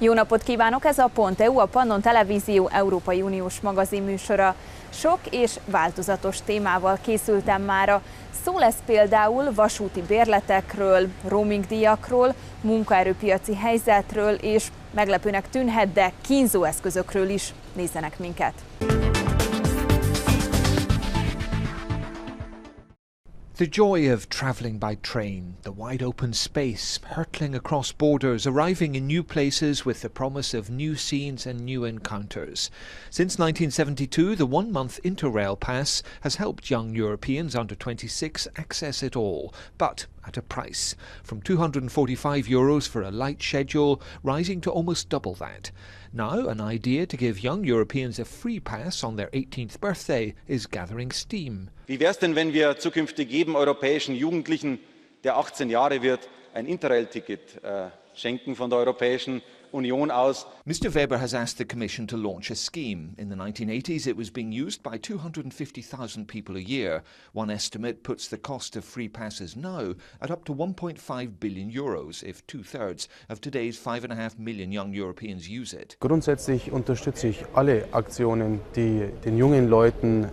Jó napot kívánok! Ez a Pont.eu, a Pannon Televízió Európai Uniós magazinműsora. Sok és változatos témával készültem mára. Szó lesz például vasúti bérletekről, roaming díjakról, munkaerőpiaci helyzetről és meglepőnek tűnhet, de kínzó eszközökről is. Nézzenek minket! The joy of travelling by train, the wide open space, hurtling across borders, arriving in new places with the promise of new scenes and new encounters. Since 1972, the one-month Interrail pass has helped young Europeans under 26 access it all, but at a price, from €245 for a light schedule, rising to almost double that. Now, an idea to give young Europeans a free pass on their 18th birthday is gathering steam. Wie wäre es denn, wenn wir zukünftig jedem europäischen Jugendlichen, der 18 Jahre wird, ein Interrail-Ticket schenken von der Europäischen Union aus? Mr Weber has asked the Commission to launch a scheme. In the 1980s it was being used by 250,000 people a year. One estimate puts the cost of free passes now at up to €1.5 billion if two-thirds of today's 5.5 million young Europeans use it. Grundsätzlich unterstütze ich alle Aktionen, die den jungen Leuten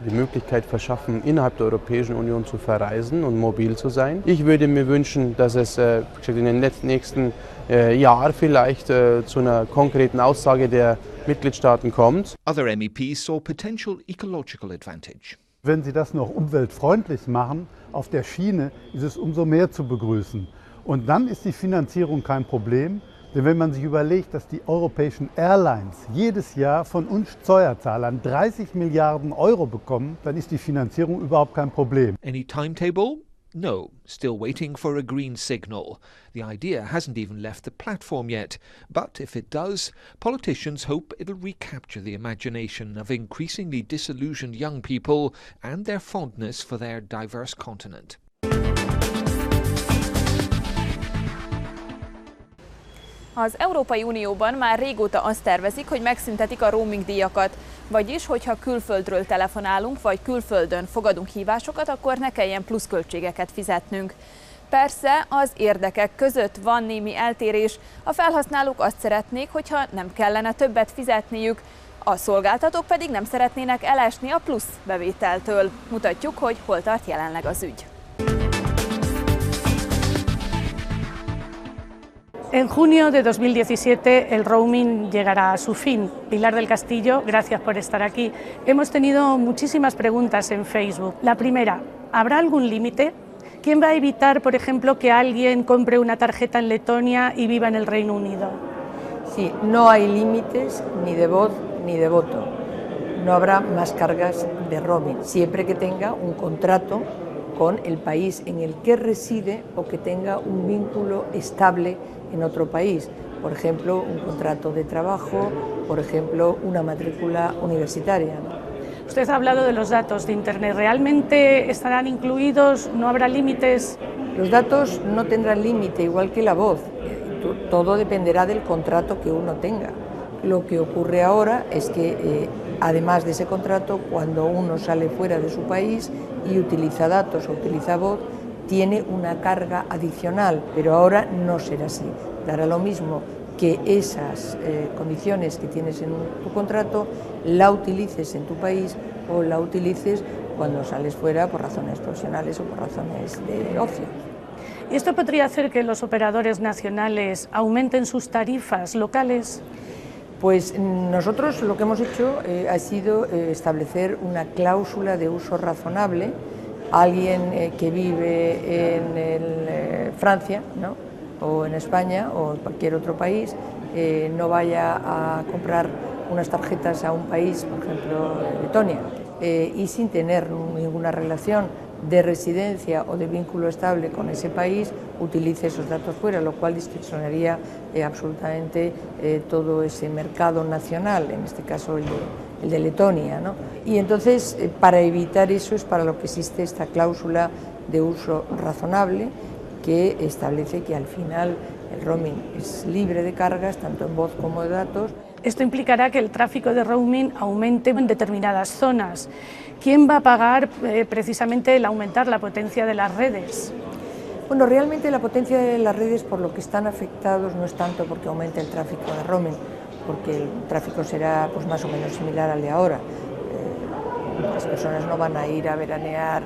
die Möglichkeit verschaffen, innerhalb der Europäischen Union zu verreisen und mobil zu sein. Ich würde mir wünschen, dass es in den nächsten Jahr vielleicht zu einer konkreten Aussage der Mitgliedstaaten kommt. Other MEPs saw potential ecological advantage. Wenn Sie das noch umweltfreundlich machen, auf der Schiene, ist es umso mehr zu begrüßen. Und dann ist die Finanzierung kein Problem, denn wenn man sich überlegt, dass die europäischen Airlines jedes Jahr von uns Steuerzahlern 30 Milliarden Euro bekommen, dann ist die Finanzierung überhaupt kein Problem. Any timetable? No, still waiting for a green signal. The idea hasn't even left the platform yet, but if it does, politicians hope it'll recapture the imagination of increasingly disillusioned young people and their fondness for their diverse continent. Az Európai Unióban már régóta azt tervezik, hogy megszüntetik a roaming díjakat, vagyis, hogyha külföldről telefonálunk, vagy külföldön fogadunk hívásokat, akkor ne kelljen pluszköltségeket fizetnünk. Persze az érdekek között van némi eltérés, a felhasználók azt szeretnék, hogyha nem kellene többet fizetniük, a szolgáltatók pedig nem szeretnének elesni a plusz bevételtől. Mutatjuk, hogy hol tart jelenleg az ügy. En junio de 2017 el roaming llegará a su fin. Pilar del Castillo, gracias por estar aquí. Hemos tenido muchísimas preguntas en Facebook. La primera, ¿habrá algún límite? ¿Quién va a evitar, por ejemplo, que alguien compre una tarjeta en Letonia y viva en el Reino Unido? Sí, no hay límites ni de voz ni de voto. No habrá más cargas de roaming, siempre que tenga un contrato con el país en el que reside o que tenga un vínculo estable en otro país, por ejemplo, un contrato de trabajo, por ejemplo, una matrícula universitaria, ¿no? Usted ha hablado de los datos de Internet. ¿Realmente estarán incluidos? ¿No habrá límites? Los datos no tendrán límite, igual que la voz. Todo dependerá del contrato que uno tenga. Lo que ocurre ahora es que, además de ese contrato, cuando uno sale fuera de su país y utiliza datos o utiliza voz, tiene una carga adicional, pero ahora no será así. Dará lo mismo que esas condiciones que tienes en tu contrato la utilices en tu país o la utilices cuando sales fuera por razones profesionales o por razones de ocio. ¿Y esto podría hacer que los operadores nacionales aumenten sus tarifas locales? Pues nosotros lo que hemos hecho ha sido establecer una cláusula de uso razonable. Alguien que vive en Francia, ¿no?, o en España o en cualquier otro país no vaya a comprar unas tarjetas a un país, por ejemplo Letonia, y sin tener ninguna relación de residencia o de vínculo estable con ese país, utilice esos datos fuera, lo cual distorsionaría absolutamente todo ese mercado nacional, en este caso el de Letonia, ¿no? Y entonces, para evitar eso es para lo que existe esta cláusula de uso razonable que establece que al final el roaming es libre de cargas, tanto en voz como de datos. Esto implicará que el tráfico de roaming aumente en determinadas zonas. ¿Quién va a pagar precisamente el aumentar la potencia de las redes? Bueno, realmente la potencia de las redes por lo que están afectados no es tanto porque aumente el tráfico de roaming, porque el tráfico será pues más o menos similar al de ahora. Las personas no van a ir a veranear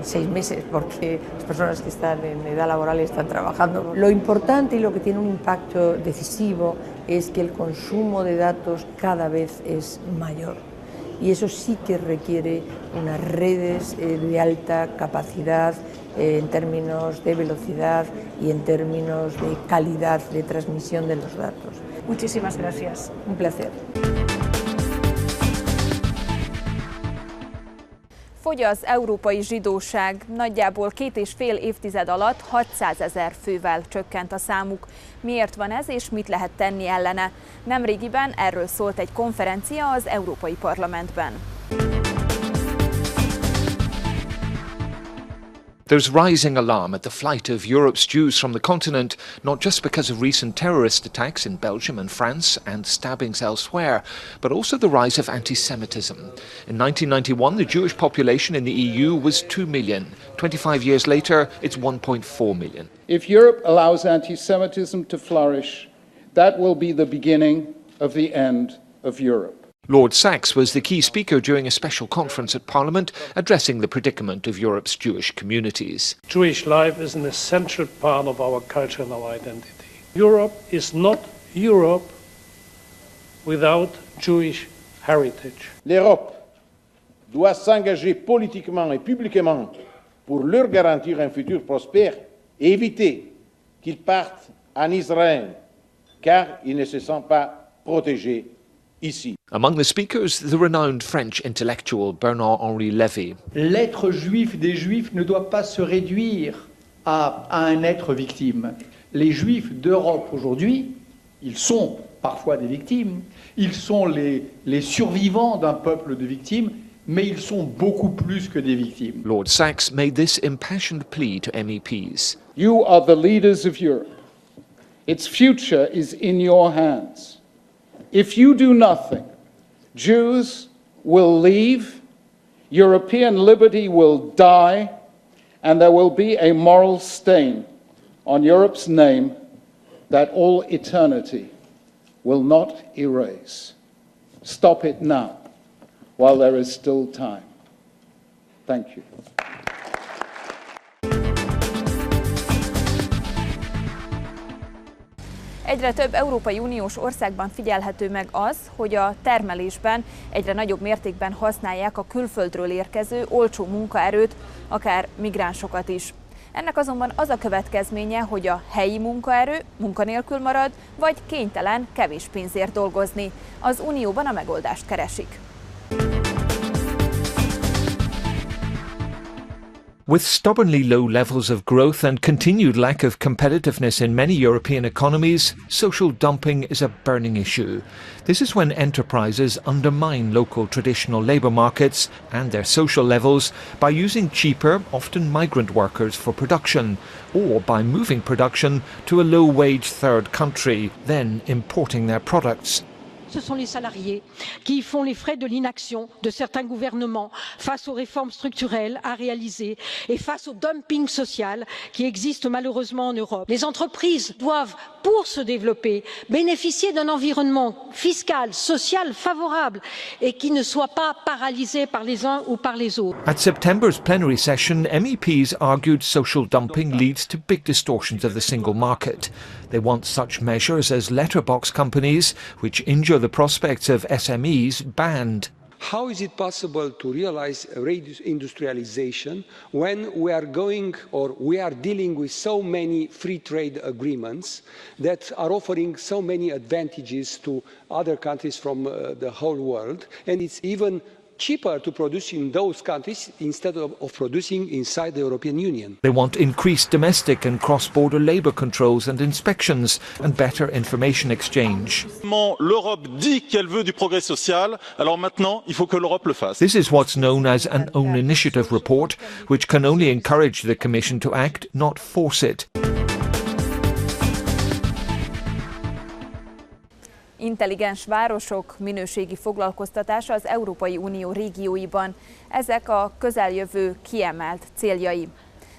6 meses porque las personas que están en edad laboral están trabajando. Lo importante y lo que tiene un impacto decisivo es que el consumo de datos cada vez es mayor. Y eso sí que requiere unas redes de alta capacidad en términos de velocidad y en términos de calidad de transmisión de los datos. Muchísimas gracias. Un placer. Fogy az európai zsidóság, nagyjából 2,5 évtized alatt 600 000 fővel csökkent a számuk. Miért van ez, és mit lehet tenni ellene? Nemrégiben erről szólt egy konferencia az Európai Parlamentben. There's rising alarm at the flight of Europe's Jews from the continent, not just because of recent terrorist attacks in Belgium and France and stabbings elsewhere, but also the rise of anti-Semitism. In 1991, the Jewish population in the EU was 2 million. 25 years later, it's 1.4 million. If Europe allows anti-Semitism to flourish, that will be the beginning of the end of Europe. Lord Sachs was the key speaker during a special conference at Parliament addressing the predicament of Europe's Jewish communities. Jewish life is an essential part of our culture and our identity. Europe is not Europe without Jewish heritage. L'Europe doit s'engager politiquement et publiquement pour leur garantir un futur prospère et éviter qu'ils partent en Israël, car ils ne se sentent pas protégés ici. Among the speakers, the renowned French intellectual Bernard-Henri Lévy. L'être juif des Juifs ne doit pas se réduire à un être victime. Les Juifs d'Europe aujourd'hui, ils sont parfois des victimes, ils sont les survivants d'un peuple de victimes, mais ils sont beaucoup plus que des victimes. Lord Sachs made this impassioned plea to MEPs. You are the leaders of Europe. Its future is in your hands. If you do nothing, Jews will leave, European liberty will die, and there will be a moral stain on Europe's name that all eternity will not erase. Stop it now, while there is still time. Thank you. Egyre több Európai Uniós országban figyelhető meg az, hogy a termelésben egyre nagyobb mértékben használják a külföldről érkező olcsó munkaerőt, akár migránsokat is. Ennek azonban az a következménye, hogy a helyi munkaerő munkanélkül marad, vagy kénytelen kevés pénzért dolgozni. Az Unióban a megoldást keresik. With stubbornly low levels of growth and continued lack of competitiveness in many European economies, social dumping is a burning issue. This is when enterprises undermine local traditional labour markets and their social levels by using cheaper, often migrant workers for production, or by moving production to a low-wage third country, then importing their products. Ce sont les salariés qui font les frais de l'inaction de certains gouvernements face aux réformes structurelles à réaliser et face au dumping social qui existe malheureusement en Europe. Les entreprises doivent, pour se développer, bénéficier d'un environnement fiscal, social favorable et qui ne soit pas paralysé par les uns ou par les autres. At September's plenary session, MEPs argued social dumping leads to big distortions of the single market. They want such measures as letterbox companies, which injure the prospects of SMEs, banned. How is it possible to realise reindustrialisation when we are dealing with so many free trade agreements that are offering so many advantages to other countries from the whole world, and it's even cheaper to produce in those countries instead of producing inside the European Union. They want increased domestic and cross-border labour controls and inspections and better information exchange. L'Europe dit qu'elle veut du progrès social, alors maintenant il faut que l'Europe le fasse. This is what's known as an own initiative report, which can only encourage the Commission to act, not force it. Intelligens városok, minőségi foglalkoztatása az Európai Unió régióiban. Ezek a közeljövő kiemelt céljai.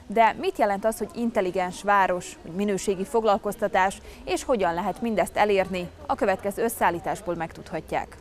De mit jelent az, hogy intelligens város, hogy minőségi foglalkoztatás, és hogyan lehet mindezt elérni? A következő összeállításból megtudhatják.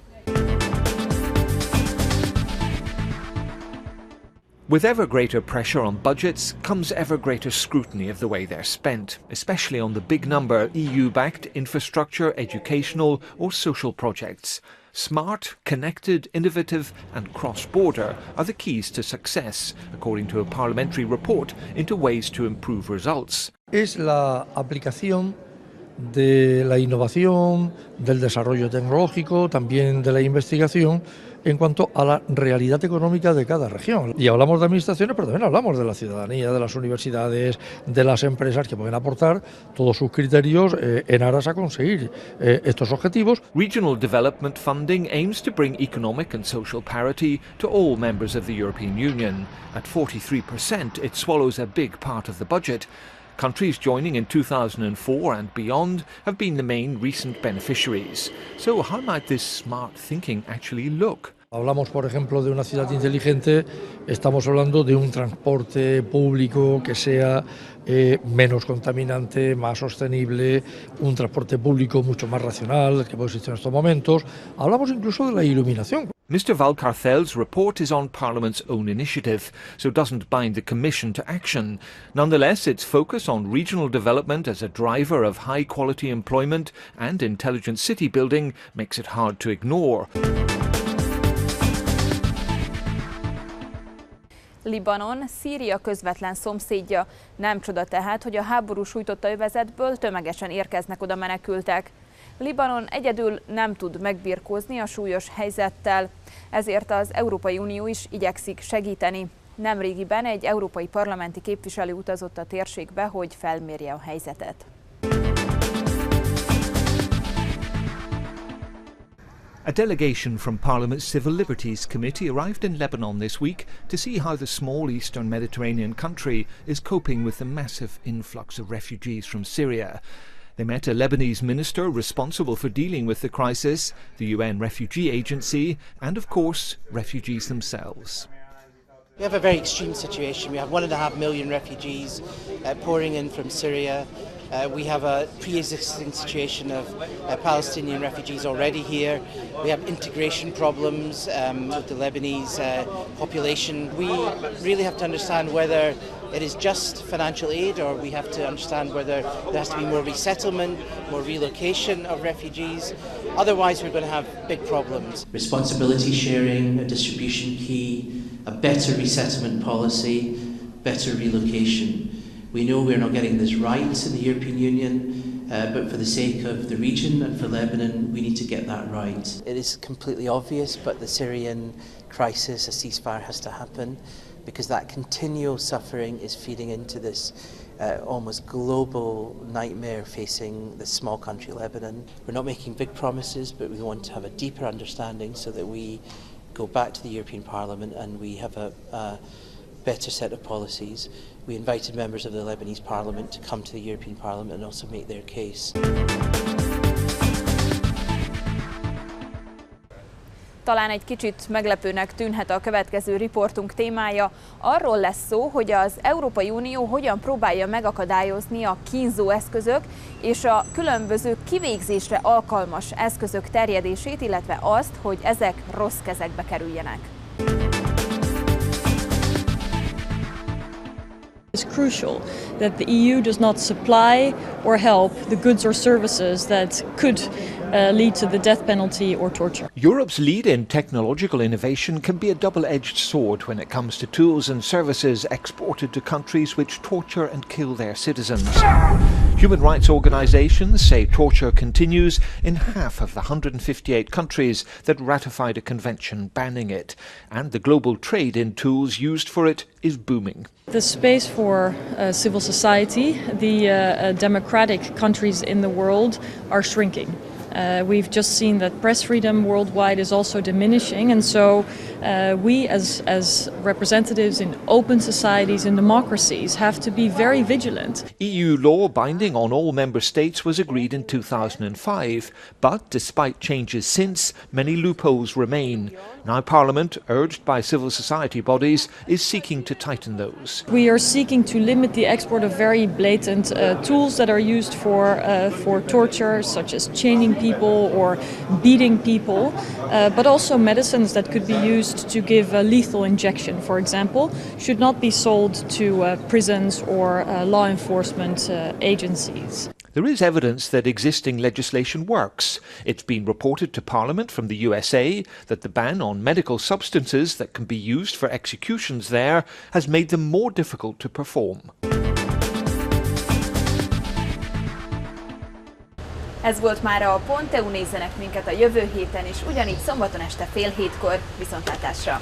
With ever greater pressure on budgets comes ever greater scrutiny of the way they're spent, especially on the big number EU-backed infrastructure, educational or social projects. Smart, connected, innovative and cross-border are the keys to success, according to a parliamentary report into ways to improve results. Es la aplicación de la innovación, del desarrollo tecnológico, también de la investigación en cuanto a la realidad económica de cada región. Y hablamos de administraciones, pero también hablamos de la ciudadanía, de las universidades, de las empresas que pueden aportar todos sus criterios en aras a conseguir estos objetivos. Regional development funding aims to bring economic and social parity to all members of the European Union. At 43%, it swallows a big part of the budget. Countries joining in 2004 and beyond have been the main recent beneficiaries. So how might this smart thinking actually look? Hablamos, por ejemplo, de una ciudad inteligente, estamos hablando de un transporte público que sea menos contaminante, más sostenible, un transporte público mucho más racional, que puede existir en estos momentos. Hablamos incluso de la iluminación. Mr Valcarcel's report is on Parliament's own initiative, so doesn't bind the Commission to action. Nonetheless, its focus on regional development as a driver of high-quality employment and intelligent city building makes it hard to ignore. Libanon, Szíria közvetlen szomszédja. Nem csoda tehát, hogy a háború sújtotta övezetből tömegesen érkeznek oda menekültek. Libanon egyedül nem tud megbirkózni a súlyos helyzettel, ezért az Európai Unió is igyekszik segíteni. Nemrégiben egy európai parlamenti képviselő utazott a térségbe, hogy felmérje a helyzetet. A delegation from Parliament's Civil Liberties Committee arrived in Lebanon this week to see how the small eastern Mediterranean country is coping with the massive influx of refugees from Syria. They met a Lebanese minister responsible for dealing with the crisis, the UN Refugee Agency, and of course, refugees themselves. We have a very extreme situation. We have 1.5 million refugees pouring in from Syria. We have a pre-existing situation of Palestinian refugees already here. We have integration problems with the Lebanese population. We really have to understand whether it is just financial aid, or we have to understand whether there has to be more resettlement, more relocation of refugees. Otherwise, we're going to have big problems. Responsibility sharing, a distribution key, a better resettlement policy, better relocation. We know we're not getting this right in the European Union, but for the sake of the region and for Lebanon, we need to get that right. It is completely obvious, but the Syrian crisis, a ceasefire has to happen, because that continual suffering is feeding into this almost global nightmare facing this small country, Lebanon. We're not making big promises, but we want to have a deeper understanding so that we go back to the European Parliament and we have a better set of policies. We invited members of the Lebanese Parliament to come to the European Parliament and also make their case. Talán egy kicsit meglepőnek tűnhet a következő riportunk témája. Arról lesz szó, hogy az Európai Unió hogyan próbálja megakadályozni a kínzó eszközök és a különböző kivégzésre alkalmas eszközök terjedését, illetve azt, hogy ezek rossz kezekbe kerüljenek. It's crucial that the EU does not supply or help the goods or services that could lead to the death penalty or torture. Europe's lead in technological innovation can be a double-edged sword when it comes to tools and services exported to countries which torture and kill their citizens. Human rights organisations say torture continues in half of the 158 countries that ratified a convention banning it, and the global trade in tools used for it is booming. The space for civil society, the democratic countries in the world are shrinking. We've just seen that press freedom worldwide is also diminishing, and so we as representatives in open societies and democracies have to be very vigilant. EU law binding on all member states was agreed in 2005, but despite changes since, many loopholes remain. Now Parliament, urged by civil society bodies, is seeking to tighten those. We are seeking to limit the export of very blatant tools that are used for torture, such as chaining people or beating people, but also medicines that could be used to give a lethal injection, for example, should not be sold to prisons or law enforcement agencies. There is evidence that existing legislation works. It's been reported to Parliament from the USA that the ban on medical substances that can be used for executions there has made them more difficult to perform. Ez volt mára a Pont.eu, nézzenek minket a jövő héten is, ugyanígy szombaton este 6:30 viszontlátásra!